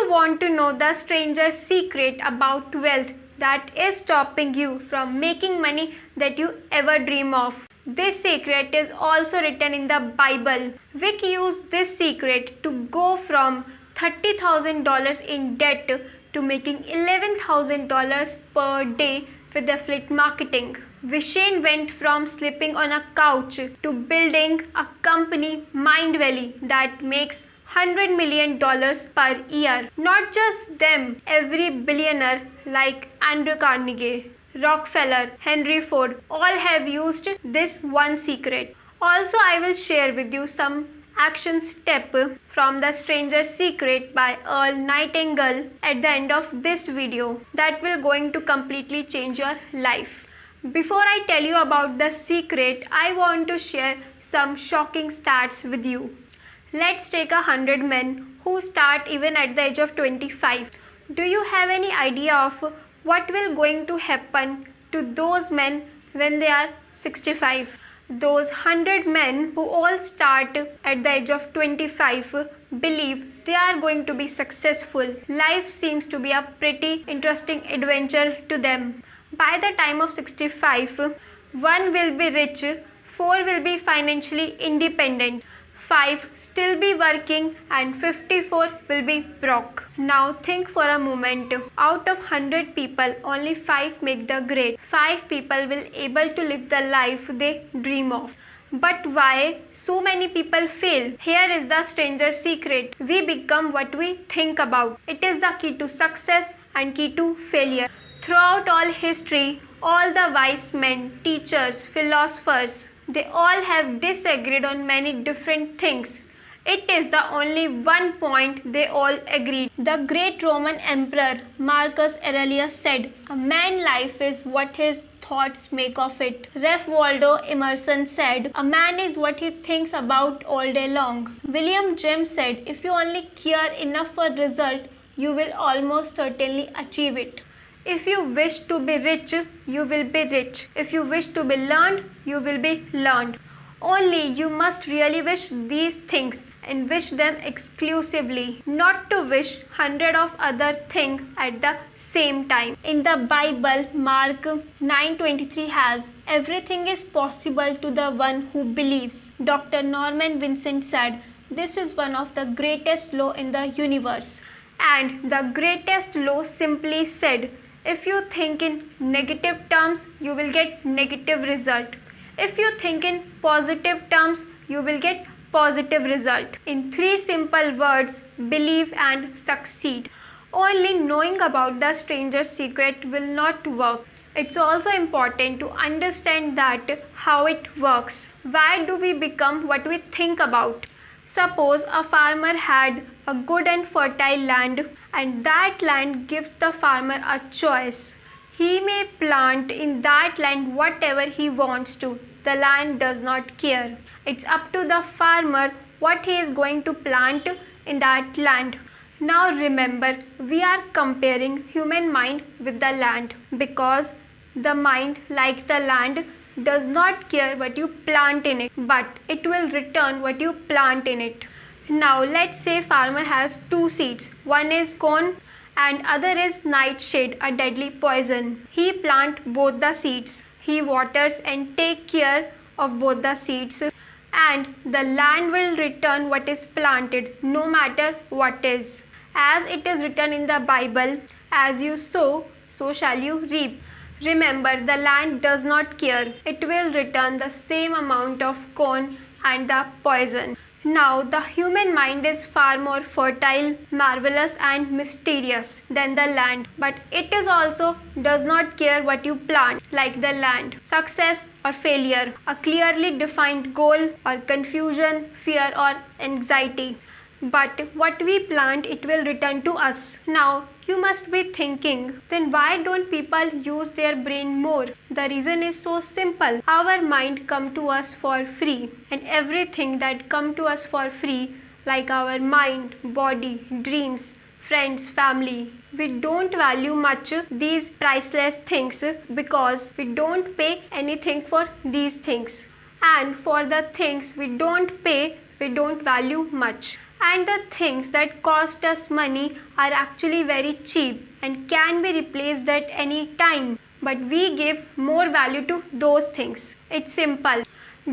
you want to know the stranger's secret about wealth that is stopping you from making money that you ever dream of? This secret is also written in the Bible. Vic used this secret to go from $30,000 in debt to making $11,000 per day with affiliate marketing. Vishen went from sleeping on a couch to building a company, Mindvalley, that makes $100 million per year. Not just them, every billionaire like Andrew Carnegie, Rockefeller, Henry Ford, all have used this one secret. Also, I will share with you some action step from The Stranger's Secret by Earl Nightingale at the end of this video that will going to completely change your life. Before I tell you about the secret, I want to share some shocking stats with you. Let's take 100 men who start even at the age of 25. Do you have any idea of what will going to happen to those men when they are 65? Those 100 men who all start at the age of 25 believe they are going to be successful. Life seems to be a pretty interesting adventure to them. By the time of 65, 1 will be rich, 4 will be financially independent, 5 still be working, and 54 will be broke. Now think for a moment. Out of 100 people, only 5 make the grade. 5 people will able to live the life they dream of. But why so many people fail? Here is the stranger's secret. We become what we think about. It is the key to success and key to failure. Throughout all history, all the wise men, teachers, philosophers, they all have disagreed on many different things. It is the only one point they all agreed. The great Roman emperor Marcus Aurelius said, "A man's life is what his thoughts make of it." Ralph Waldo Emerson said, "A man is what he thinks about all day long." William James said, "If you only care enough for result, you will almost certainly achieve it." If you wish to be rich, you will be rich. If you wish to be learned, you will be learned. Only you must really wish these things and wish them exclusively, not to wish 100 of other things at the same time. In the Bible, Mark 9:23 has, "Everything is possible to the one who believes." Dr. Norman Vincent said, "This is one of the greatest law in the universe." And the greatest law simply said, if you think in negative terms, you will get negative result. If you think in positive terms, you will get positive result. In 3 simple words, believe and succeed. Only knowing about the stranger's secret will not work. It's also important to understand that how it works. Why do we become what we think about? Suppose a farmer had a good and fertile land, and that land gives the farmer a choice. He may plant in that land whatever he wants to. The land does not care. It's up to the farmer what he is going to plant in that land. Now remember, we are comparing human mind with the land because the mind, like the land, does not care what you plant in it, but it will return what you plant in it. Now let's say farmer has 2 seeds. One is corn and other is nightshade, a deadly poison. He plant both the seeds. He waters and take care of both the seeds, and the land will return what is planted, no matter what is. As it is written in the Bible, as you sow, so shall you reap. Remember, the land does not care. It will return the same amount of corn and the poison. Now, the human mind is far more fertile, marvelous and mysterious than the land, but it is also does not care what you plant, like the land. Success or failure, a clearly defined goal or confusion, fear or anxiety. But what we plant, it will return to us. Now, you must be thinking, then why don't people use their brain more? The reason is so simple. Our mind come to us for free, and everything that come to us for free, like our mind, body, dreams, friends, family, we don't value much these priceless things because we don't pay anything for these things. And for the things we don't pay, we don't value much. And the things that cost us money are actually very cheap and can be replaced at any time. But we give more value to those things. It's simple.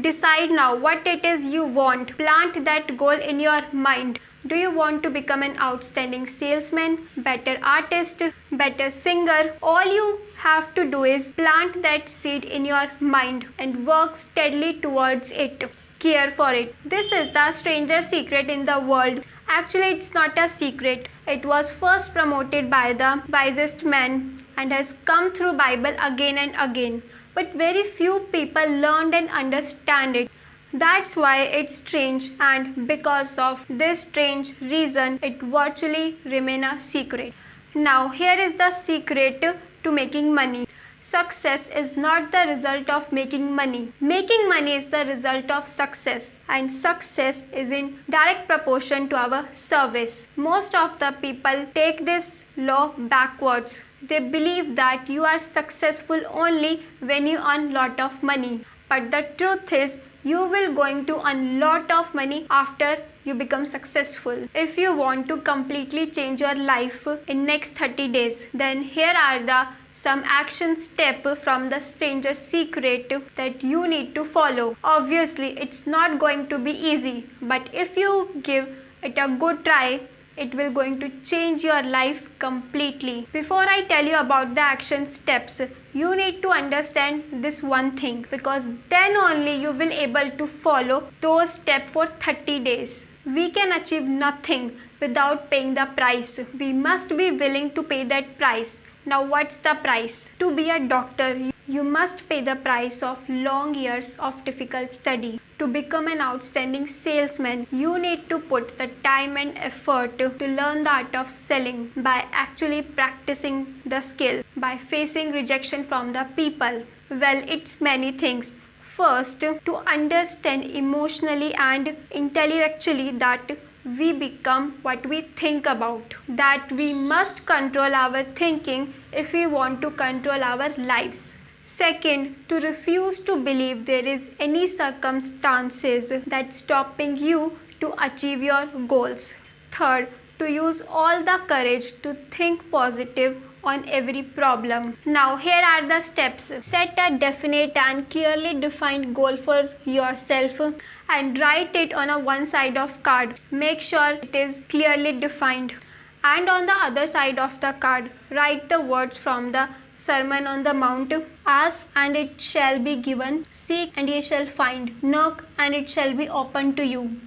Decide now what it is you want. Plant that goal in your mind. Do you want to become an outstanding salesman, better artist, better singer? All you have to do is plant that seed in your mind and work steadily towards it. Care for it. This is the strangest secret in the world. Actually, it's not a secret. It was first promoted by the wisest man and has come through Bible again and again. But very few people learned and understand it. That's why it's strange, and because of this strange reason, it virtually remains a secret. Now, here is the secret to making money. Success is not the result of making money. Making money is the result of success, and success is in direct proportion to our service. Most of the people take this law backwards. They believe that you are successful only when you earn lot of money. But the truth is, you will going to earn lot of money after you become successful. If you want to completely change your life in next 30 days, then here are the some action step from the stranger's secret that you need to follow. Obviously, it's not going to be easy, but if you give it a good try, it will going to change your life completely. Before I tell you about the action steps, you need to understand this one thing, because then only you will able to follow those steps for 30 days. We can achieve nothing without paying the price. We must be willing to pay that price. Now what's the price? To be a doctor, you must pay the price of long years of difficult study. To become an outstanding salesman, you need to put the time and effort to learn the art of selling by actually practicing the skill, by facing rejection from the people. Well, it's many things. First, to understand emotionally and intellectually that we become what we think about, that we must control our thinking if we want to control our lives. Second, to refuse to believe there is any circumstances that's stopping you to achieve your goals. Third, to use all the courage to think positive on every problem. Now here are the steps. Set a definite and clearly defined goal for yourself and write it on a one side of card. Make sure it is clearly defined. And on the other side of the card, write the words from the Sermon on the Mount. Ask and it shall be given. Seek and ye shall find. Knock and it shall be opened to you.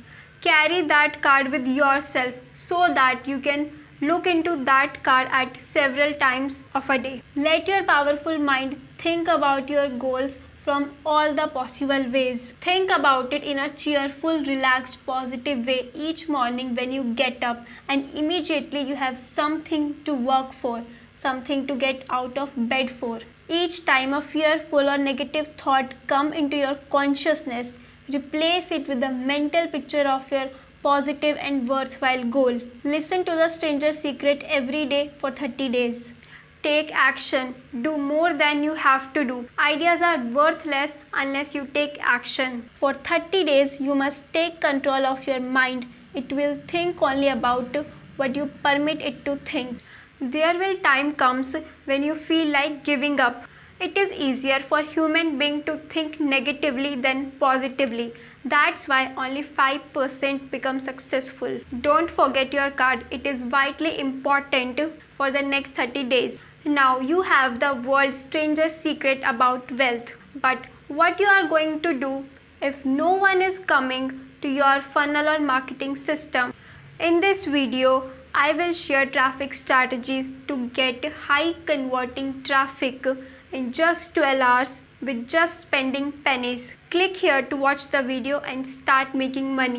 Carry that card with yourself so that you can look into that card at several times of a day. Let your powerful mind think about your goals from all the possible ways. Think about it in a cheerful, relaxed, positive way each morning when you get up, and immediately you have something to work for, something to get out of bed for. Each time a fearful or negative thought come into your consciousness, replace it with a mental picture of your positive and worthwhile goal. Listen to the stranger's secret every day for 30 days. Take action. Do more than you have to do. Ideas are worthless unless you take action. For 30 days, you must take control of your mind. It will think only about what you permit it to think. There will time comes when you feel like giving up. It is easier for human being to think negatively than positively. That's why only 5% become successful. Don't forget your card. It is vitally important for the next 30 days. Now you have the world's strangest secret about wealth. But what you are going to do if no one is coming to your funnel or marketing system? In this video, I will share traffic strategies to get high converting traffic in just 12 hours with just spending pennies. Click here to watch the video and start making money.